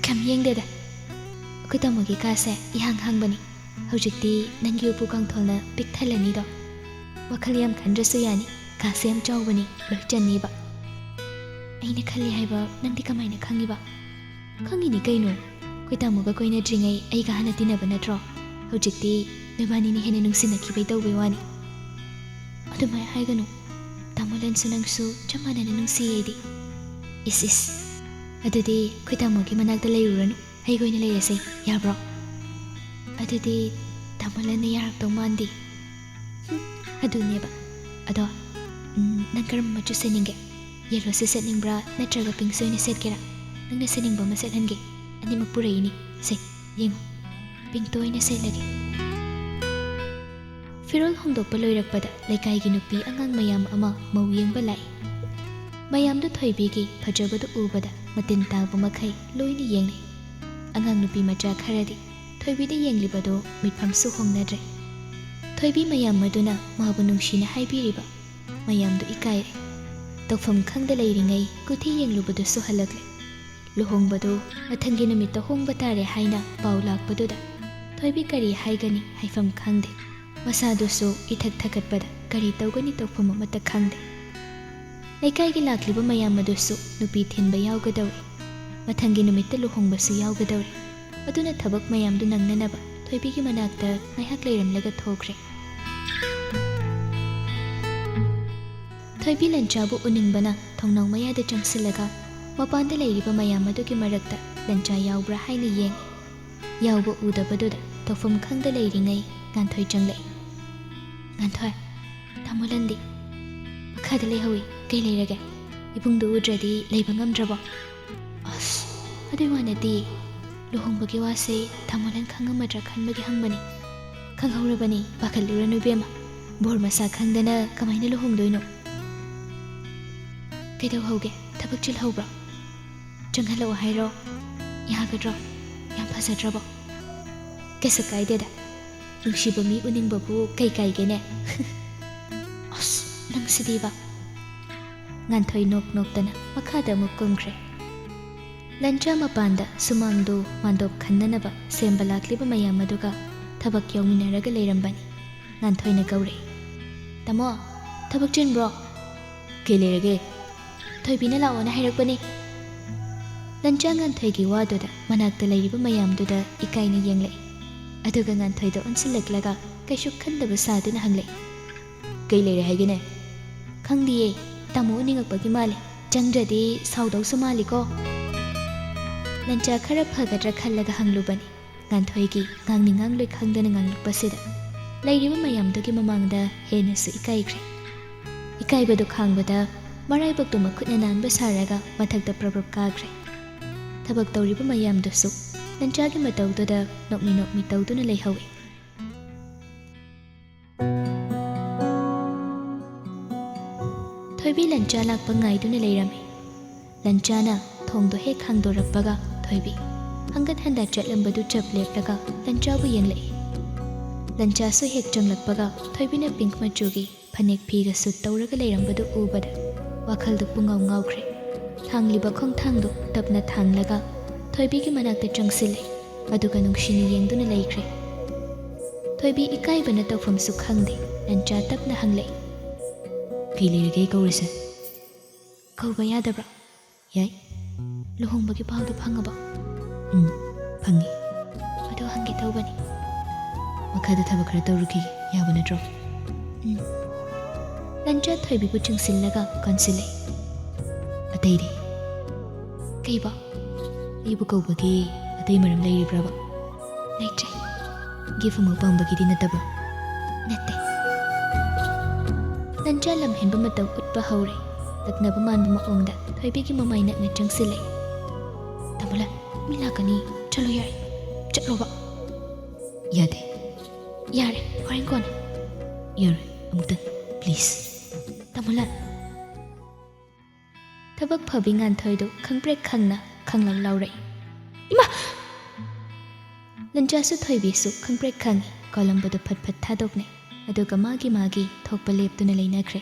Speaker 2: kam yengdeda kutamagi kase ihang hangbani hojikti nangi upu kangtholna pikthalani do wakhal yam khandrasu yani kase yam chawbani loichaniba aina khali haiba nangdi kamaina khangiba khangini kaino koi tamuga koina dringai aiga hana tinaba natro hojikti nebani ni hena nungsina khibai tawbe wani adumai haiganu tamulan sunangsu chamana na nungsi yedi
Speaker 1: ꯏꯁ ꯑꯗꯨꯗꯤ ꯑꯩꯈꯣꯏ ꯇꯥꯃꯣꯒꯤ ꯃꯅꯥꯛꯇ ꯂꯩꯔꯨꯔꯅꯨ ꯑꯩꯒ ꯑꯣꯏꯅ ꯂꯩꯔꯁꯦ ꯌꯥꯕ꯭ꯔꯣ ꯑꯗꯨꯗꯤ ꯇꯥꯃꯣꯂꯟꯅ ꯌꯥꯔꯛꯇꯧ ꯃꯥꯟꯗꯦ ꯑꯗꯨꯅꯦꯕ ꯑꯗꯣ ꯅꯪ ꯀꯔꯝꯕ ꯃꯆꯨ ꯁꯦꯠꯅꯤꯡꯒꯦ ꯌꯦꯜꯂꯣꯁꯦ ꯁꯦꯠꯅꯤꯡꯕ꯭ꯔꯥ ꯅꯠꯇ꯭ꯔꯒ ꯄꯤꯡꯁꯦ ꯑꯣꯏꯅ ꯁꯦꯠꯀꯦꯔꯥ ꯅꯪꯅ ꯁꯦꯠꯅꯤꯡꯕ ꯑꯃ ꯁꯦꯠꯍꯟꯒꯦ ꯑꯅꯤꯃꯛ ꯄꯨꯔꯛꯏꯅꯤ ꯁꯦ ꯌꯦꯡꯉꯣ ꯄꯤꯡꯛꯇꯣ ꯑꯣꯏꯅ ꯁꯦꯠꯂꯒꯦ ꯐꯤꯔꯣꯜ ꯍꯣꯡꯗꯣꯛꯄ ꯂꯣꯏꯔꯛꯄꯗ ꯂꯩꯀꯥꯏꯒꯤ ꯅꯨꯄꯤ ꯑꯉꯥꯡ ꯃꯌꯥꯝ ꯑꯃ ꯃꯧ ꯌꯦꯡꯕ ꯂꯥꯛꯏ ꯃꯌꯥꯝꯗꯨ ꯊꯣꯏꯕꯤꯒꯤ ꯐꯖꯕꯗꯨ ꯎꯕꯗ ꯃꯇꯤꯟ ꯇꯥꯕ ꯃꯈꯩ ꯂꯣꯏꯅ ꯌꯦꯡꯅꯩ ꯑꯉꯥꯡ ꯅꯨꯄꯤ ꯃꯆꯥ ꯈꯔꯗꯤ ꯊꯣꯏꯕꯤꯗ ꯌꯦꯡꯂꯤꯕꯗꯨ ꯃꯤꯠꯐꯝꯁꯨ ꯍꯣꯡꯅꯗ꯭ꯔꯦ ꯊꯣꯏꯕꯤ ꯃꯌꯥꯝ ꯑꯗꯨꯅ ꯃꯥꯕꯨ ꯅꯨꯡꯁꯤꯅ ꯍꯥꯏꯕꯤꯔꯤꯕ ꯃꯌꯥꯝꯗꯨ ꯏꯀꯥꯏꯔꯦ ꯇꯧꯐꯝ ꯈꯪꯗ ꯂꯩꯔꯤꯉꯩ ꯀꯨꯊꯤ ꯌꯦꯡꯂꯨꯕꯗꯨꯁꯨ ꯍꯜꯂꯛꯂꯦ ꯂꯨꯍꯣꯡꯕꯗꯨ ꯃꯊꯪꯒꯤ ꯅꯨꯃꯤꯠꯇ ꯍꯣꯡꯕ ꯇꯥꯔꯦ ꯍꯥꯏꯅ ꯄꯥꯎ ꯂꯥꯛꯄꯗꯨꯗ ꯊꯣꯏꯕꯤ ꯀꯔꯤ ꯍꯥꯏꯒꯅꯤ ꯍꯥꯏꯐꯝ ꯈꯪꯗꯦ ꯃꯁꯥꯗꯨꯁꯨ ꯏꯊꯛ ꯊꯀꯠꯄꯗ ꯀꯔꯤ ꯇꯧꯒꯅꯤ ꯇꯧꯐꯝ ꯑꯃꯠꯇ ꯈꯪꯗꯦ ꯂꯩꯀꯥꯏꯒꯤ ꯂꯥꯛꯂꯤꯕ ꯃꯌꯥꯝ ꯑꯗꯨꯁꯨ ꯅꯨꯄꯤ ꯊꯤꯟꯕ ꯌꯥꯎꯒꯗꯧꯔꯤ ꯃꯊꯪꯒꯤ ꯅꯨꯃꯤꯠꯇ ꯂꯨꯍꯣꯡꯕꯁꯨ ꯌꯥꯎꯒꯗꯧꯔꯤ ꯑꯗꯨꯅ ꯊꯕꯛ ꯃꯌꯥꯝꯗꯨ ꯅꯪꯅꯅꯕ ꯊꯣꯏꯕꯤꯒꯤ ꯃꯅꯥꯛꯇ ꯉꯥꯏꯍꯥꯛ ꯂꯩꯔꯝꯂꯒ ꯊꯣꯛꯈ꯭ꯔꯦ ꯊꯣꯏꯕꯤ ꯂꯟꯆꯥꯕꯨ ꯎꯅꯤꯡꯕꯅ ꯊꯣꯡꯅꯥꯎ ꯃꯌꯥꯗ ꯆꯪꯁꯤꯜꯂꯒ ꯃꯄꯥꯟꯗ ꯂꯩꯔꯤꯕ ꯃꯌꯥꯝ ꯑꯗꯨꯒꯤ ꯃꯔꯛꯇ ꯂꯟꯆꯥ ꯌꯥꯎꯕ꯭ꯔꯥ ꯍꯥꯏꯅ ꯌꯦꯡꯉꯤ ꯌꯥꯎꯕ ꯎꯗꯕꯗꯨꯗ ꯇꯧꯐꯝ ꯈꯪꯗ ꯂꯩꯔꯤꯉꯩ ꯉꯥꯟꯊꯣꯏ ꯆꯪꯂꯛꯏ ꯉꯥꯟꯊꯣꯏ ꯇꯥꯃꯣꯂꯟꯗꯤ ꯃꯈꯥꯗ ꯂꯩꯍꯧꯏ ꯀꯩ ꯂꯩꯔꯒꯦ ꯏꯕꯨꯡꯗꯨ ꯎꯗ꯭ꯔꯗꯤ ꯂꯩꯕ ꯉꯝꯗ꯭ꯔꯕꯣ ꯑꯁ ꯑꯗꯨꯏ ꯋꯥ ꯅꯠꯇꯦ ꯂꯨꯍꯣꯡꯕꯒꯤ ꯋꯥꯁꯦ ꯇꯥꯃꯣꯂꯟ ꯈꯪꯉꯝꯃꯗ꯭ꯔꯥ ꯈꯟꯕꯒꯤ ꯍꯪꯕꯅꯤ ꯈꯪꯍꯧꯔꯕꯅꯤ ꯄꯥꯈꯠꯂꯨꯔꯅꯨ ꯏꯕꯦꯝꯃ ꯕꯣꯔ ꯃꯁꯥ ꯈꯪꯗꯅ ꯀꯃꯥꯏꯅ ꯂꯨꯍꯣꯡꯗꯣꯏꯅꯣ ꯀꯩꯗꯧꯍꯧꯒꯦ ꯊꯕꯛ ꯆꯤꯜꯍꯧꯕ꯭ꯔꯣ ꯆꯪꯍꯜꯂꯛꯑꯣ ꯍꯥꯏꯔꯣ ꯌꯥꯒꯗ꯭ꯔꯣ ꯌꯥꯝ ꯐꯖꯗ꯭ꯔꯕꯣ ꯀꯩꯁꯨ ꯀꯥꯏꯗꯦꯗ ꯅꯨꯡꯁꯤꯕ ꯃꯤ ꯎꯅꯤꯡꯕꯕꯨ ꯀꯩ ꯀꯥꯏꯒꯦꯅꯦ ꯑꯁ ꯅꯪꯁꯤꯗꯤꯕ ꯉꯥꯟꯊꯣꯏ ꯅꯣꯛ ꯅꯣꯛꯇꯅ ꯃꯈꯥꯗ ꯑꯃꯨꯛ ꯀꯨꯝꯈ꯭ꯔꯦ ꯂꯟꯆꯥ ꯃꯄꯥꯟꯗ ꯁꯨꯃꯥꯡꯗꯨ ꯃꯥꯟꯗꯣꯞ ꯈꯟꯅꯅꯕ ꯁꯦꯝꯕ ꯂꯥꯛꯂꯤꯕ ꯃꯌꯥꯝ ꯑꯗꯨꯒ ꯊꯕꯛ ꯌꯥꯎꯃꯤꯟꯅꯔꯒ ꯂꯩꯔꯝꯕꯅꯤ ꯉꯥꯟꯊꯣꯏꯅ ꯀꯧꯔꯛꯏ ꯇꯥꯃꯣ ꯊꯕꯛ ꯆꯤꯟꯕ꯭ꯔꯣ ꯀꯩ ꯂꯩꯔꯒꯦ ꯊꯣꯏꯕꯤꯅ ꯂꯥꯛꯑꯣꯅ ꯍꯥꯏꯔꯛꯄꯅꯤ ꯂꯟꯆꯥ ꯉꯥꯟꯊꯣꯏꯒꯤ ꯋꯥꯗꯨꯗ ꯃꯅꯥꯛꯇ ꯂꯩꯔꯤꯕ ꯃꯌꯥꯝꯗꯨꯗꯏꯀꯥꯏꯅ ꯌꯦꯡꯂꯛꯏ ꯑꯗꯨꯒ ꯉꯥꯟꯊꯣꯏꯗ ꯑꯣꯟꯁꯤꯜꯂꯛꯂꯒ ꯀꯩꯁꯨ ꯈꯟꯗꯕ ꯁꯥꯗꯨꯅ ꯍꯪꯂꯛꯏ ꯀꯩ ꯂꯩꯔꯦ ꯍꯥꯏꯒꯦꯅꯦ ꯈꯪꯗꯤꯌꯦ ꯇꯥꯃꯣ ꯎꯅꯤꯡꯉꯛꯄꯒꯤ ꯃꯥꯜꯂꯦ ꯆꯪꯗ꯭ꯔꯗꯤ ꯁꯥꯎꯗꯧꯁꯨ ꯃꯥꯜꯂꯤꯀꯣ ꯂꯟꯆꯥ ꯈꯔ ꯐꯒꯗ꯭ꯔꯥ ꯈꯜꯂꯒ ꯍꯪꯂꯨꯕꯅꯤ ꯉꯥꯟꯊꯣꯏꯒꯤ ꯉꯥꯡꯅꯤꯡꯉꯥꯡꯂꯣꯏ ꯈꯪꯗꯅ ꯉꯥꯡꯂꯛꯄꯁꯤꯗ ꯂꯩꯔꯤꯕ ꯃꯌꯥꯝꯗꯨꯒꯤ ꯃꯃꯥꯡꯗ ꯍꯦꯟꯅꯁꯨ ꯏꯀꯥꯏꯈ꯭ꯔꯦ ꯏꯀꯥꯏꯕꯗꯨ ꯈꯥꯡꯕꯗ ꯃꯔꯥꯏꯕꯛꯇꯨ ꯃꯈꯨꯠꯅ ꯅꯥꯟꯕ ꯁꯥꯔꯒ ꯃꯊꯛꯇ ꯄ꯭ꯔꯞ ꯀꯥꯈ꯭ꯔꯦ ꯊꯕꯛ ꯇꯧꯔꯤꯕ ꯃꯌꯥꯝꯗꯨꯁꯨ ꯂꯟꯆꯥꯒꯤ ꯃꯇꯧꯗꯨꯗ ꯅꯣꯛꯃꯤ ꯅꯣꯛꯃꯤ ꯇꯧꯗꯨꯅ ꯂꯩꯍꯧꯏ ꯊꯣꯏꯕꯤ ꯂꯟꯆꯥ ꯂꯥꯛꯄ ꯉꯥꯏꯗꯨꯅ ꯂꯩꯔꯝꯃꯤ ꯂꯟꯆꯥꯅ ꯊꯣꯡꯗꯣ ꯍꯦꯛ ꯍꯥꯡꯗꯣꯔꯛꯄꯒ ꯊꯣꯏꯕꯤ ꯍꯪꯒꯠ ꯍꯟꯗꯥ ꯆꯠꯂꯝꯕꯗꯨ ꯆꯞ ꯂꯦꯞꯂꯒ ꯂꯟꯆꯥꯕꯨ ꯌꯦꯡꯂꯛꯏ ꯂꯟꯆꯥꯁꯨ ꯍꯦꯛ ꯆꯪꯂꯛꯄꯒ ꯊꯣꯏꯕꯤꯅ ꯄꯤꯡꯛ ꯃꯆꯨꯒꯤ ꯐꯅꯦꯛ ꯐꯤꯒ ꯁꯨꯠ ꯇꯧꯔꯒ ꯂꯩꯔꯝꯕꯗꯨ ꯎꯕꯗ ꯋꯥꯈꯜꯗꯨ ꯄꯨꯡꯉꯥꯎ ꯉꯥꯎꯈ꯭ꯔꯦ ꯊꯥꯡꯂꯤꯕ ꯈꯣꯡꯊꯥꯡꯗꯨ ꯇꯞꯅ ꯊꯥꯡꯂꯒ ꯊꯣꯏꯕꯤꯒꯤ ꯃꯅꯥꯛꯇ ꯆꯪꯁꯤꯜꯂꯦ ꯑꯗꯨꯒ ꯅꯨꯡꯁꯤꯅ ꯌꯦꯡꯗꯨꯅ ꯂꯩꯈ꯭ꯔꯦ ꯊꯣꯏꯕꯤ ꯏꯀꯥꯏꯕꯅ ꯇꯧꯐꯝꯁꯨ ꯈꯪꯗꯦ ꯂꯟꯆꯥ ꯇꯞꯅ ꯍꯪꯂꯛꯏ ꯀꯩ ꯂꯩꯔꯒꯦ ꯀꯧꯔꯤꯁꯦ ꯀꯧꯕ ꯌꯥꯗꯕ꯭ꯔꯥ ꯌꯥꯏ ꯂꯨꯍꯣꯡꯕꯒꯤ ꯄꯥꯎꯗꯨ ꯐꯪꯉꯕꯣ ꯐꯪꯉꯤ ꯑꯗꯨ ꯍꯪꯒꯦ ꯇꯧꯕꯅꯤ ꯃꯈꯥꯗ ꯊꯕꯛ ꯈꯔ ꯇꯧꯔꯨꯈꯤꯒꯦ ꯌꯥꯕ ꯅꯠꯇ꯭ꯔꯣ ꯂꯟꯆꯥ ꯊꯣꯏꯕꯤꯕꯨ ꯆꯤꯡꯁꯤꯜꯂꯒ ꯀꯣꯟꯁꯤꯜꯂꯛꯏ ꯑꯇꯩꯗꯤ ꯀꯩꯕꯣ ꯑꯩꯕꯨ ꯀꯧꯕꯒꯤ ꯑꯇꯩ ꯃꯔꯝ ꯂꯩꯔꯤꯕ꯭ꯔꯕ ꯂꯩꯇ꯭ꯔꯦ ꯒꯤꯐ ꯑꯃ ꯄꯥꯡꯕꯒꯤꯗꯤ ꯅꯠꯇꯕ꯭ꯔꯣ ꯅꯠꯇꯦ ꯂꯟꯆꯥ ꯂꯝꯍꯦꯟꯕ ꯃꯇꯧ ꯎꯠꯄ ꯍꯧꯔꯦ ꯂꯛꯅꯕ ꯃꯥꯟꯕ ꯃꯑꯣꯡꯗ ꯊꯣꯏꯕꯤꯒꯤ ꯃꯃꯥꯏ ꯅꯛꯅ ꯆꯪꯁꯤꯜꯂꯛꯏ ꯇꯥꯃꯣꯂꯟ ꯃꯤ ꯂꯥꯛꯀꯅꯤ ꯆꯠꯂꯣ ꯌꯥꯔꯦ ꯆꯠꯂꯣꯕ ꯌꯥꯗꯦ ꯌꯥꯔꯦ ꯍꯣꯔꯦꯟ ꯀꯣꯟꯅ ꯌꯥꯔꯣꯏ ꯑꯃꯨꯛꯇꯪ ꯄ꯭ꯂꯤꯖ ꯇꯥꯃꯣꯂꯟ ꯊꯕꯛ ꯐꯕꯤ ꯉꯥꯟꯊꯣꯏꯗꯨ ꯈꯪꯄ꯭ꯔꯦꯛ ꯈꯪꯅ ꯈꯪꯂꯥꯎ ꯂꯥꯎꯔꯛꯏ ꯏꯃꯥ ꯂꯟꯆꯥꯁꯨ ꯊꯣꯏꯕꯤꯁꯨ ꯈꯪꯄ꯭ꯔꯦꯛ ꯈꯪꯉꯤ ꯀꯣꯂꯝꯕꯗꯨ ꯐꯠ ꯐꯠ ꯊꯥꯗꯣꯛꯅꯩ ꯑꯗꯨꯒ ꯃꯥꯒꯤ ꯊꯣꯛꯄ ꯂꯦꯞꯇꯨꯅ ꯂꯩꯅꯈ꯭ꯔꯦ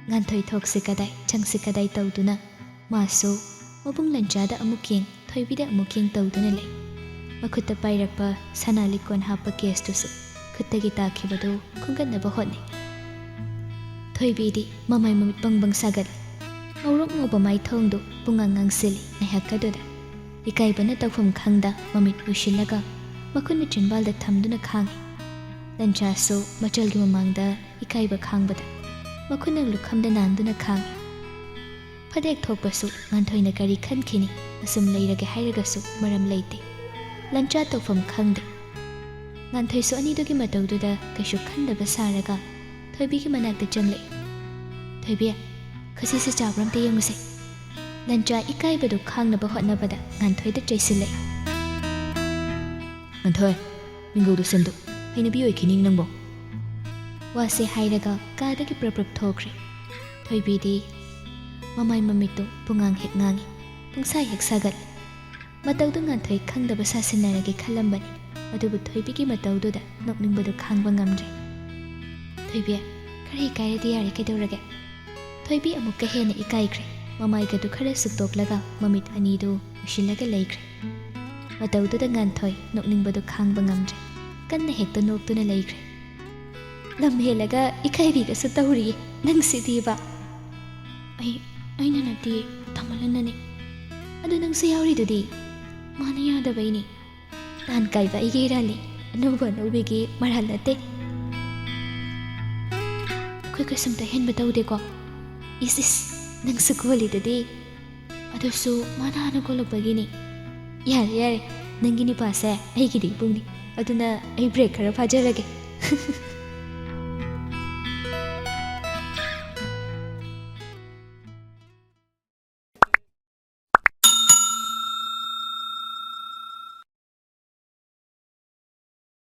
Speaker 1: ꯉꯥꯟꯊꯣꯏ ꯊꯣꯛꯁꯤ ꯀꯗꯥꯏ ꯆꯪꯁꯤ ꯀꯗꯥꯏ ꯇꯧꯗꯨꯅ ꯃꯥꯁꯨ ꯃꯕꯨꯡ ꯂꯟꯆꯥꯗ ꯑꯃꯨꯛ ꯌꯦꯡ ꯊꯣꯏꯕꯤꯗ ꯑꯃꯨꯛ ꯌꯦꯡ ꯇꯧꯗꯨꯅ ꯂꯩ ꯃꯈꯨꯠꯇ ꯄꯥꯏꯔꯛꯄ ꯁꯅꯥ ꯂꯤꯛꯀꯣꯟ ꯍꯥꯞꯄ ꯀꯦꯁꯇꯨꯁꯨ ꯈꯨꯠꯇꯒꯤ ꯇꯥꯈꯤꯕꯗꯨ ꯈꯨꯡꯒꯠꯅꯕ ꯍꯣꯠꯅꯩ ꯊꯣꯏꯕꯤꯗꯤ ꯃꯃꯥꯏ ꯃꯃꯤꯠ ꯕꯪꯕꯪ ꯁꯥꯒꯠꯂꯤ ꯉꯧꯔꯣꯛ ꯉꯧꯕ ꯃꯥꯏꯊꯣꯡꯗꯨ ꯄꯨꯡꯉꯥꯡ ꯉꯥꯡꯁꯤꯜꯂꯤ ꯉꯥꯏꯍꯥꯛꯀꯗꯨꯗ ꯏꯀꯥꯏꯕꯅ ꯇꯧꯐꯝ ꯈꯪꯗ ꯃꯃꯤꯠ ꯎꯏꯁꯤꯜꯂꯒ ꯃꯈꯨꯠꯅ ꯆꯤꯟꯕꯥꯜꯗ ꯊꯝꯗꯨꯅ ꯈꯥꯡꯉꯤ ꯂꯟꯆꯥꯁꯨ ꯃꯆꯜꯒꯤ ꯃꯃꯥꯡꯗ ꯏꯀꯥꯏꯕ ꯈꯥꯡꯕꯗ ꯃꯈꯨꯠꯅ ꯂꯨꯈꯝꯗ ꯅꯥꯟꯗꯨꯅ ꯈꯥꯡꯉꯤ ꯐꯗꯦꯛ ꯊꯣꯛꯄꯁꯨ ꯉꯥꯟꯊꯣꯏꯅ ꯀꯔꯤ ꯈꯟꯈꯤꯅꯤ ꯑꯁꯨꯝ ꯂꯩꯔꯒꯦ ꯍꯥꯏꯔꯒꯁꯨ ꯃꯔꯝ ꯂꯩꯇꯦ ꯂꯟꯆꯥ ꯇꯧꯐꯝ ꯈꯪꯗꯦ ꯉꯥꯟꯊꯣꯏꯁꯨ ꯑꯅꯤꯗꯨꯒꯤ ꯃꯇꯧꯗꯨꯗ ꯀꯩꯁꯨ ꯈꯟꯗꯕ ꯁꯥꯔꯒ ꯊꯣꯏꯕꯤꯒꯤ ꯃꯅꯥꯛꯇ ꯆꯪꯂꯛꯏ ꯊꯣꯏꯕꯤ ꯈꯖꯤꯛꯁꯦ ꯆꯥꯕ꯭ꯔ ꯑꯝꯇ ꯌꯦꯡꯉꯨꯁꯦ ꯂꯟꯆꯥ ꯏꯀꯥꯏꯕꯗꯨ ꯈꯥꯡꯅꯕ ꯍꯣꯠꯅꯕꯗ ꯉꯥꯟꯊꯣꯏꯗ ꯆꯩꯁꯤꯜꯂꯛꯏ
Speaker 2: ꯉꯥꯟꯊꯣꯏ ꯃꯤꯡꯒꯧꯗꯨ ꯁꯦꯝꯗꯣꯛ ꯍꯩꯅꯕꯤ ꯑꯣꯏꯈꯤꯅꯤ ꯅꯪꯕꯣ
Speaker 1: ꯋꯥꯁꯦ ꯍꯥꯏꯔꯒ ꯀꯥꯗꯒꯤ ꯄ꯭ꯔꯞ ꯊꯣꯛꯈ꯭ꯔꯦ ꯊꯣꯏꯕꯤꯗꯤ ꯃꯃꯥꯏ ꯃꯃꯤꯠꯇꯨ ꯄꯨꯡꯉꯥꯡ ꯍꯦꯛ ꯉꯥꯡꯉꯤ ꯄꯨꯡꯁꯥ ꯍꯦꯛ ꯁꯥꯒꯠꯂꯤ ꯃꯇꯧꯗꯨ ꯉꯥꯟꯊꯣꯏ ꯈꯪꯗꯕ ꯁꯥꯁꯤꯟꯅꯔꯒꯦ ꯈꯜꯂꯝꯕꯅꯤ ꯑꯗꯨꯕꯨ ꯊꯣꯏꯕꯤꯒꯤ ꯃꯇꯧꯗꯨꯗ ꯅꯣꯛꯅꯤꯡꯕꯗꯨ ꯈꯥꯡꯕ ꯉꯝꯗ꯭ꯔꯦ ꯊꯣꯏꯕꯤ ꯈꯔ ꯏꯀꯥꯏꯔꯗꯤ ꯌꯥꯔꯦ ꯀꯩꯗꯧꯔꯒꯦ ꯊꯣꯏꯕꯤ ꯑꯃꯨꯛꯀ ꯍꯦꯟꯅ ꯏꯀꯥꯏꯈ꯭ರೆ ꯃꯃꯥꯏꯒꯗꯨ ꯈꯔ ꯁꯨꯛꯇꯣꯛꯂꯒ ꯃꯃꯤꯠ ꯑꯅꯤꯗꯨ ꯎꯏꯁꯤꯜꯂꯒ ꯂꯩꯈ꯭ꯔꯦ ꯃꯇꯧꯗꯨꯗ ꯉꯥꯟꯊꯣꯏ ꯅꯣꯛꯅꯤꯡꯕꯗꯨ ꯈꯥꯡꯕ ꯉꯝꯗ꯭ꯔꯦ ꯀꯟꯅ ꯍꯦꯛꯇ ꯅꯣꯛꯇꯨꯅ ꯂꯩꯈ꯭ꯔꯦ ꯂꯝ ꯍꯦꯜꯂꯒ ꯏꯀꯥꯏꯕꯤꯒꯁꯨ ꯇꯧꯔꯤꯌꯦ ꯅꯪꯁꯤꯗꯤꯕ ꯑꯩꯅ ꯅꯠꯇꯦ ꯊꯃꯜꯂꯟꯅꯅꯤ ꯑꯗꯨ ꯅꯪꯁꯨ ꯌꯥꯎꯔꯤꯗꯨꯗꯤ ꯃꯥꯅ ꯌꯥꯗꯕꯩꯅꯤ ꯅꯍꯥꯟ ꯀꯥꯏꯕ ꯑꯩꯒꯤ ꯏꯔꯥꯜꯂꯤ ꯑꯅꯧꯕ ꯑꯅꯧꯕꯤꯒꯤ ꯃꯔꯥꯜ ꯅꯠꯇꯦ ꯑꯩꯈꯣꯏ ꯀꯩꯁꯨꯝꯇ ꯍꯦꯟꯕ ꯇꯧꯗꯦꯀꯣ ꯏꯁ ꯅꯪꯁꯨ ꯀꯣꯜꯂꯤꯗꯨꯗꯤ ꯑꯗꯨꯁꯨ ꯃꯥꯅ ꯍꯥꯟꯅ ꯀꯣꯜꯂꯛꯄꯒꯤꯅꯤ ꯌꯥꯔꯦ ꯅꯪꯒꯤ ꯅꯤꯄꯥꯁꯦ ꯑꯩꯒꯤꯗꯤ ꯏꯕꯨꯡꯅꯤ ꯑꯗꯨꯅ ꯑꯩ ꯕ꯭ꯔꯦꯛ ꯈꯔ ꯐꯥꯖꯔꯒꯦ